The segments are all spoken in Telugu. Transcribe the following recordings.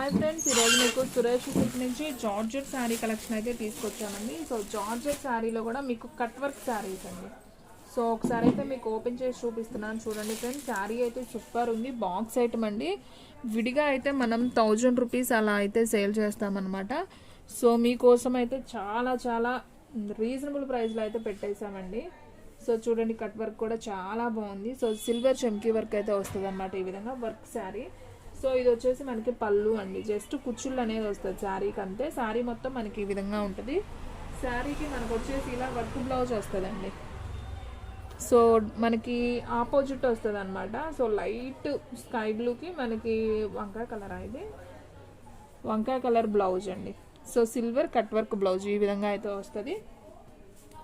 హాయ్ ఫ్రెండ్స్, ఈరోజు మీకు సురేష్ సిల్క్ నుంచి జార్జెట్ శారీ కలెక్షన్ అయితే తీసుకొచ్చామండి. సో జార్జెట్ శారీలో కూడా మీకు కట్ వర్క్ శారీస్ అండి. సో ఒకసారి అయితే మీకు ఓపెన్ చేసి చూపిస్తున్నాను చూడండి ఫ్రెండ్స్. శారీ అయితే సూపర్ ఉంది, బాక్స్ ఐటమ్ అండి. విడిగా అయితే మనం 1000 రూపీస్ అలా అయితే సేల్ చేస్తామన్నమాట. సో మీకోసం అయితే చాలా చాలా రీజనబుల్ ప్రైస్లో అయితే పెట్టేసామండి. సో చూడండి, కట్ వర్క్ కూడా చాలా బాగుంది. సో సిల్వర్ చెమ్కీ వర్క్ అయితే వస్తుంది అన్నమాట, ఈ విధంగా వర్క్ శారీ. సో ఇది వచ్చేసి మనకి పళ్ళు అండి, జస్ట్ కుచ్చుళ్ళు అనేది వస్తుంది శారీకి అంతే. శారీ మొత్తం మనకి ఈ విధంగా ఉంటుంది. శారీకి మనకు వచ్చేసి ఇలా వర్క్ బ్లౌజ్ వస్తుందండి. సో మనకి ఆపోజిట్ వస్తుంది అనమాట. సో లైట్ స్కై బ్లూకి మనకి వంకాయ కలర్, ఇది వంకాయ కలర్ బ్లౌజ్ అండి. So silver cut work blouse ఈ విధంగా అయితే వస్తుంది.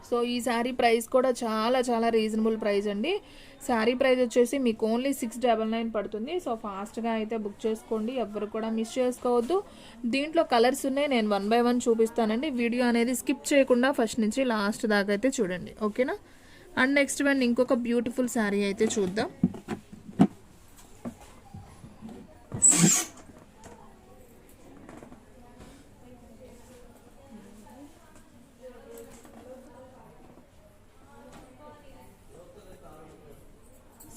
సో ఈ శారీ ప్రైస్ కూడా చాలా చాలా రీజనబుల్ ప్రైస్ అండి. శారీ ప్రైస్ వచ్చేసి మీకు ఓన్లీ 699 పడుతుంది. సో ఫాస్ట్గా అయితే బుక్ చేసుకోండి, ఎవ్వరు కూడా మిస్ చేసుకోవద్దు. దీంట్లో కలర్స్ ఉన్నాయి, నేను 1 by 1 చూపిస్తానండి. వీడియో అనేది స్కిప్ చేయకుండా ఫస్ట్ నుంచి లాస్ట్ దాకా అయితే చూడండి, ఓకేనా. అండ్ నెక్స్ట్ వన్ ఇంకొక బ్యూటిఫుల్ శారీ అయితే చూద్దాం.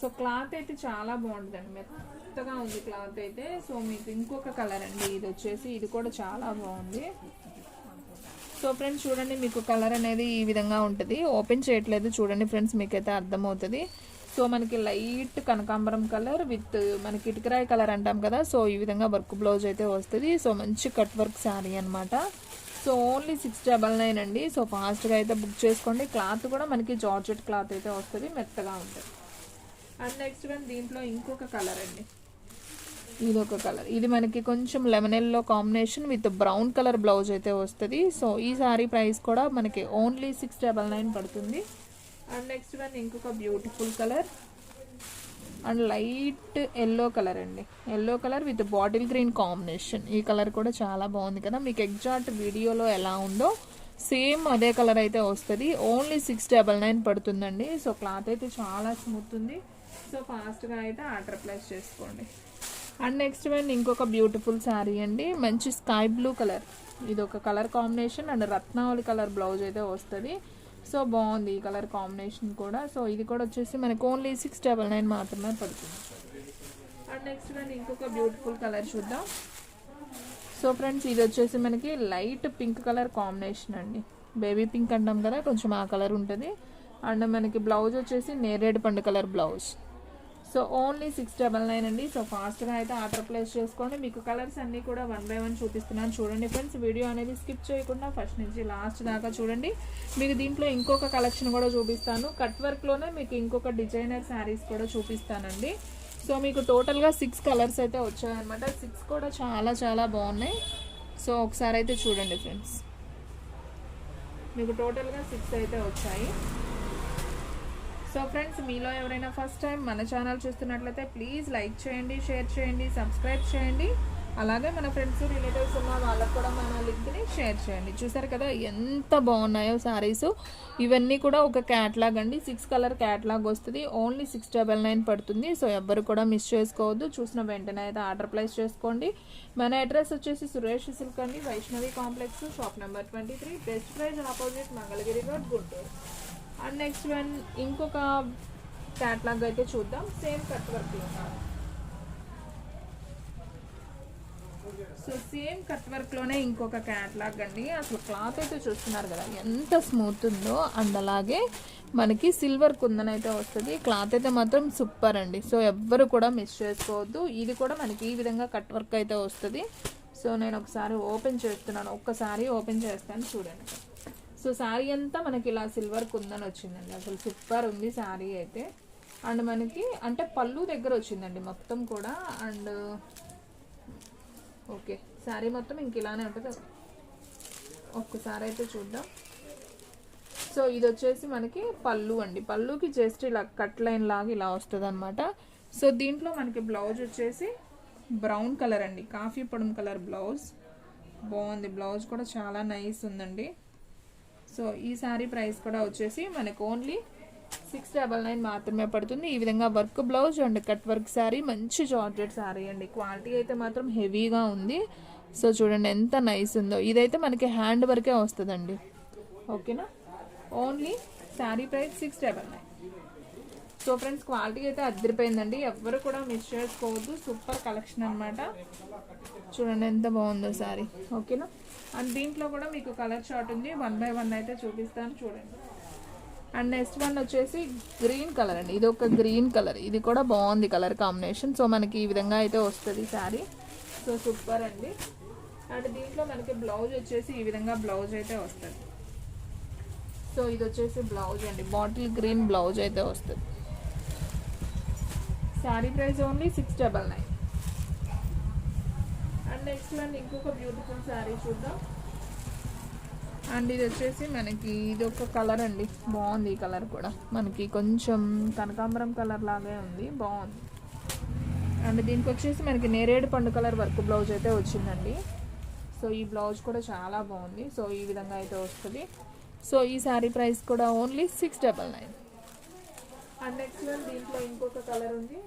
సో క్లాత్ అయితే చాలా బాగుంటుందండి, మెత్తగా ఉంది క్లాత్ అయితే. సో మీకు ఇంకొక కలర్ అండి, ఇది వచ్చేసి ఇది కూడా చాలా బాగుంది. సో ఫ్రెండ్స్ చూడండి, మీకు కలర్ అనేది ఈ విధంగా ఉంటుంది. ఓపెన్ చేయట్లేదు చూడండి ఫ్రెండ్స్, మీకైతే అర్థమవుతుంది. సో మనకి లైట్ కనకాంబరం కలర్ విత్ మనకి ఇటుకరాయి కలర్ అంటాం కదా. సో ఈ విధంగా వర్క్ బ్లౌజ్ అయితే వస్తుంది. సో మంచి కట్ వర్క్ శారీ అనమాట. సో ఓన్లీ 699 అండి. సో ఫాస్ట్గా అయితే బుక్ చేసుకోండి. క్లాత్ కూడా మనకి జార్జెట్ క్లాత్ అయితే వస్తుంది, మెత్తగా ఉంటుంది. అండ్ నెక్స్ట్ వన్ దీంట్లో ఇంకొక కలర్ అండి, ఇది ఒక కలర్. ఇది మనకి కొంచెం lemon yellow combination with brown colour blouse అయితే వస్తుంది. సో ఈ సారీ ప్రైస్ కూడా మనకి ఓన్లీ 699 పడుతుంది. అండ్ నెక్స్ట్ వన్ ఇంకొక beautiful colour and light yellow colour అండి, yellow colour with bottle green combination. ఈ కలర్ కూడా చాలా బాగుంది కదా. మీకు ఎగ్జాక్ట్ వీడియోలో ఎలా ఉందో సేమ్ అదే కలర్ అయితే వస్తుంది. ఓన్లీ 699 పడుతుందండి. సో క్లాత్ అయితే చాలా స్మూత్ ఉంది. సో ఫాస్ట్గా అయితే ఆర్డర్ ప్లేస్ చేసుకోండి. అండ్ నెక్స్ట్ వన్ ఇంకొక బ్యూటిఫుల్ శారీ అండి, మంచి స్కై బ్లూ కలర్. ఇది ఒక కలర్ కాంబినేషన్ అండ్ రత్నావళి కలర్ బ్లౌజ్ అయితే వస్తుంది. సో బాగుంది ఈ కలర్ కాంబినేషన్ కూడా. సో ఇది కూడా వచ్చేసి మనకు ఓన్లీ 699 మాత్రమే పడుతుంది. అండ్ నెక్స్ట్ వన్ ఇంకొక బ్యూటిఫుల్ కలర్ చూద్దాం. సో ఫ్రెండ్స్ ఇది వచ్చేసి మనకి లైట్ పింక్ కలర్ కాంబినేషన్ అండి, బేబీ పింక్ అంటాం కదా, కొంచెం ఆ కలర్ ఉంటుంది. అండ్ మనకి బ్లౌజ్ వచ్చేసి నేరేడు పండు కలర్ బ్లౌజ్. సో ఓన్లీ 699 అండి. సో ఫాస్ట్గా అయితే ఆర్డర్ ప్లేస్ చేసుకోండి. మీకు కలర్స్ అన్నీ కూడా 1 by 1 చూపిస్తున్నాను చూడండి ఫ్రెండ్స్. వీడియో అనేది స్కిప్ చేయకుండా ఫస్ట్ నుంచి లాస్ట్ దాకా చూడండి. మీకు దీంట్లో ఇంకొక కలెక్షన్ కూడా చూపిస్తాను. కట్ వర్క్లోనే మీకు ఇంకొక డిజైనర్ శారీస్ కూడా చూపిస్తానండి. సో మీకు టోటల్గా 6 కలర్స్ అయితే వచ్చాయన్నమాట. 6 కూడా చాలా చాలా బాగున్నాయి. సో ఒకసారి అయితే చూడండి ఫ్రెండ్స్, మీకు టోటల్గా 6 అయితే వచ్చాయి. సో ఫ్రెండ్స్ మీలో ఎవరైనా ఫస్ట్ టైం మన ఛానల్ చూస్తున్నట్లయితే ప్లీజ్ లైక్ చేయండి, షేర్ చేయండి, సబ్స్క్రైబ్ చేయండి. అలాగే మన ఫ్రెండ్స్ రిలేటివ్స్ ఉన్న వాళ్ళకు కూడా మన లింక్ని షేర్ చేయండి. చూసారు కదా ఎంత బాగున్నాయో శారీస్. ఇవన్నీ కూడా ఒక క్యాట్లాగ్ అండి, 6 కలర్ క్యాట్లాగ్ వస్తుంది. ఓన్లీ 699 పడుతుంది. సో ఎవ్వరు కూడా మిస్ చేసుకోవద్దు. చూసిన వెంటనే అయితే ఆర్డర్ ప్లేస్ చేసుకోండి. మన అడ్రస్ వచ్చేసి సురేష్ సిల్క్ అండి, Vaishnavi complex, shop number 23, best price opposite Mangalagiri road, Guntur. And next one ఇంకొక క్యాట్లాగ్ అయితే చూద్దాం, same cut work. So same cut వర్క్లోనే ఇంకొక క్యాట్లాగ్ అండి. అసలు క్లాత్ అయితే చూస్తున్నారు కదా ఎంత స్మూత్ ఉందో. అండ్ అలాగే మనకి సిల్వర్ కుందన్ అయితే వస్తుంది. క్లాత్ అయితే మాత్రం సూపర్ అండి. సో ఎవ్వరు కూడా మిస్ చేసుకోవద్దు. ఇది కూడా మనకి ఈ విధంగా కట్ వర్క్ అయితే వస్తుంది. సో నేను ఒకసారి ఓపెన్ చేస్తున్నాను, ఒక్కసారి ఓపెన్ చేస్తాను చూడండి. సో శారీ అంతా మనకి ఇలా సిల్వర్ కుందన్ వచ్చిందండి, అసలు సూపర్ ఉంది శారీ అయితే. అండ్ మనకి అంటే పళ్ళు దగ్గర వచ్చిందండి మొత్తం కూడా. అండ్ ఓకే, శారీ మొత్తం ఇంక ఇలానే ఉంటుంది. ఒక్కసారి అయితే చూద్దాం. సో ఇది వచ్చేసి మనకి పళ్ళు అండి, పళ్ళుకి జస్ట్ ఇలా కట్ లైన్ లాగా ఇలా వస్తుంది అనమాట. సో దీంట్లో మనకి బ్లౌజ్ వచ్చేసి బ్రౌన్ కలర్ అండి, కాఫీ పొడం కలర్ బ్లౌజ్. బాగుంది, బ్లౌజ్ కూడా చాలా నైస్ ఉందండి. సో ఈ శారీ ప్రైస్ కూడా వచ్చేసి మనకు ఓన్లీ 699 మాత్రమే పడుతుంది. ఈ విధంగా work blouse and cut work sari, మంచి జార్జెట్ శారీ అండి. క్వాలిటీ అయితే మాత్రం హెవీగా ఉంది. సో చూడండి ఎంత నైస్ ఉందో. ఇదైతే మనకి హ్యాండ్ వర్కే వస్తుందండి. ఓకేనా, only sari price 699. So friends quality అయితే అదిరిపోయిందండి, ఎవ్వరు కూడా మిస్ చేసుకోవద్దు. సూపర్ కలెక్షన్ అనమాట. చూడండి ఎంత బాగుందో శారీ. ఓకేనా, అండ్ దీంట్లో కూడా మీకు కలర్ చార్ట్ ఉంది. 1 by 1 అయితే చూపిస్తాను చూడండి. అండ్ నెక్స్ట్ వన్ వచ్చేసి గ్రీన్ కలర్ అండి. ఇది ఒక గ్రీన్ కలర్, ఇది కూడా బాగుంది కలర్ కాంబినేషన్. సో మనకి ఈ విధంగా అయితే వస్తుంది శారీ. సో సూపర్ అండి. అండ్ దీంట్లో మనకి బ్లౌజ్ వచ్చేసి ఈ విధంగా బ్లౌజ్ అయితే వస్తుంది. సో ఇది వచ్చేసి బ్లౌజ్ అండి, బాటిల్ గ్రీన్ బ్లౌజ్ అయితే వస్తుంది. Sari price only 699. And next one ఇంకొక బ్యూటిఫుల్ శారీ చూద్దాం. అండ్ ఇది వచ్చేసి మనకి ఇది ఒక కలర్ అండి, బాగుంది. ఈ కలర్ కూడా మనకి కొంచెం కనకాంబరం కలర్ లాగే ఉంది, బాగుంది. అండ్ దీనికి వచ్చేసి మనకి నేరేడు పండు కలర్ వర్క్ బ్లౌజ్ అయితే వచ్చిందండి. సో ఈ బ్లౌజ్ కూడా చాలా బాగుంది. సో ఈ విధంగా అయితే వస్తుంది. సో ఈ శారీ ప్రైస్ కూడా ఓన్లీ 699. అండ్ నెక్స్ట్ వన్ దీంట్లో ఇంకొక కలర్ ఉంది.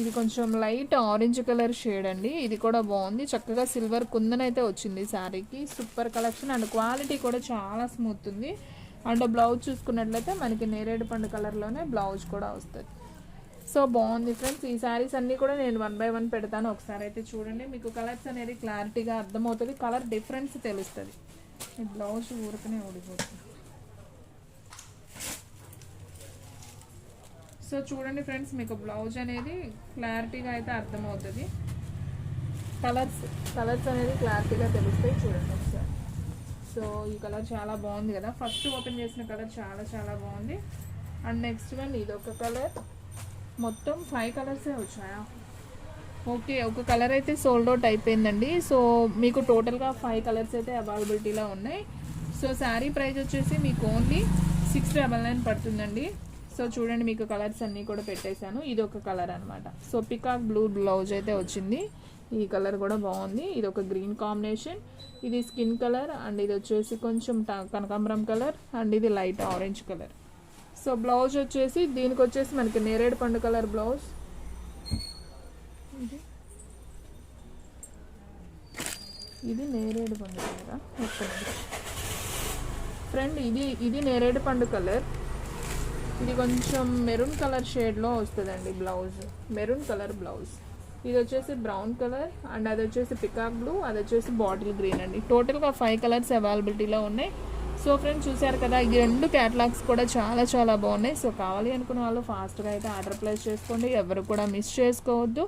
ఇది కొంచెం లైట్ ఆరెంజ్ కలర్ షేడ్ అండి. ఇది కూడా బాగుంది, చక్కగా సిల్వర్ కుందన్ అయితే వచ్చింది శారీకి. సూపర్ కలెక్షన్ అండ్ క్వాలిటీ కూడా చాలా స్మూత్ ఉంది. అండ్ బ్లౌజ్ చూసుకున్నట్లయితే మనకి నేరేడు పండు కలర్లోనే బ్లౌజ్ కూడా వస్తుంది. సో బాగుంది ఫ్రెండ్స్. ఈ శారీస్ అన్నీ కూడా నేను 1 by 1 పెడతాను, ఒకసారి అయితే చూడండి. మీకు కలర్స్ అనేది క్లారిటీగా అర్థమవుతుంది, కలర్ డిఫరెన్స్ తెలుస్తుంది. ఈ బ్లౌజ్ ఊరికనే ఊడిపోతుంది. సో చూడండి ఫ్రెండ్స్, మీకు బ్లౌజ్ అనేది క్లారిటీగా అయితే అర్థమవుతుంది. కలర్స్ అనేది క్లారిటీగా తెలుస్తాయి. చూడండి ఒకసారి. సో ఈ కలర్ చాలా బాగుంది కదా, ఫస్ట్ ఓపెన్ చేసిన కలర్ చాలా చాలా బాగుంది. అండ్ నెక్స్ట్ వన్ ఇది ఒక కలర్, మొత్తం 5 కలర్సే వచ్చాయా? ఓకే, ఒక కలర్ అయితే సోల్డ్ అవుట్ అయిపోయిందండి. సో మీకు టోటల్గా 5 కలర్స్ అయితే అవైలబిలిటీలో ఉన్నాయి. సో శారీ ప్రైస్ వచ్చేసి మీకు ఓన్లీ 699 పడుతుందండి. సో చూడండి, మీకు కలర్స్ అన్నీ కూడా పెట్టేశాను. ఇది ఒక కలర్ అనమాట. సో పికాక్ బ్లూ బ్లౌజ్ అయితే వచ్చింది. ఈ కలర్ కూడా బాగుంది. ఇది ఒక గ్రీన్ కాంబినేషన్, ఇది స్కిన్ కలర్, అండ్ ఇది వచ్చేసి కొంచెం కనకాంబరం కలర్, అండ్ ఇది light orange colour. So blouse వచ్చేసి దీనికి వచ్చేసి మనకి నేరేడు పండు కలర్ బ్లౌజ్. ఇది నేరేడు పండు కలరా? ఓకే ఫ్రెండ్, ఇది నేరేడు పండు కలర్. ఇది కొంచెం మెరూన్ కలర్ షేడ్లో వస్తుందండి బ్లౌజ్, మెరూన్ కలర్ బ్లౌజ్. ఇది వచ్చేసి బ్రౌన్ కలర్, అండ్ అది వచ్చేసి పికాక్ బ్లూ, అది వచ్చేసి బాటిల్ గ్రీన్ అండి. టోటల్గా 5 కలర్స్ అవైలబిలిటీలో ఉన్నాయి. సో ఫ్రెండ్స్ చూసారు కదా, ఈ 2 క్యాటలాగ్స్ కూడా చాలా చాలా బాగున్నాయి. సో కావాలి అనుకున్న వాళ్ళు ఫాస్ట్గా అయితే ఆర్డర్ ప్లేస్ చేసుకోండి, ఎవరు కూడా మిస్ చేసుకోవద్దు.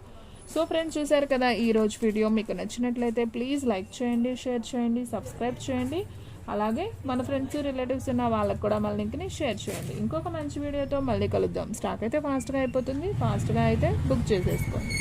సో ఫ్రెండ్స్ చూసారు కదా, ఈరోజు వీడియో మీకు నచ్చినట్లయితే ప్లీజ్ లైక్ చేయండి, షేర్ చేయండి, సబ్స్క్రైబ్ చేయండి. అలాగే మన ఫ్రెండ్స్ రిలేటివ్స్ ఉన్న వాళ్ళకు కూడా మన లింక్ని షేర్ చేయండి. ఇంకొక మంచి వీడియోతో మళ్ళీ కలుద్దాం. స్టాక్ అయితే ఫాస్ట్గా అయిపోతుంది, ఫాస్ట్గా అయితే బుక్ చేసేసుకోండి.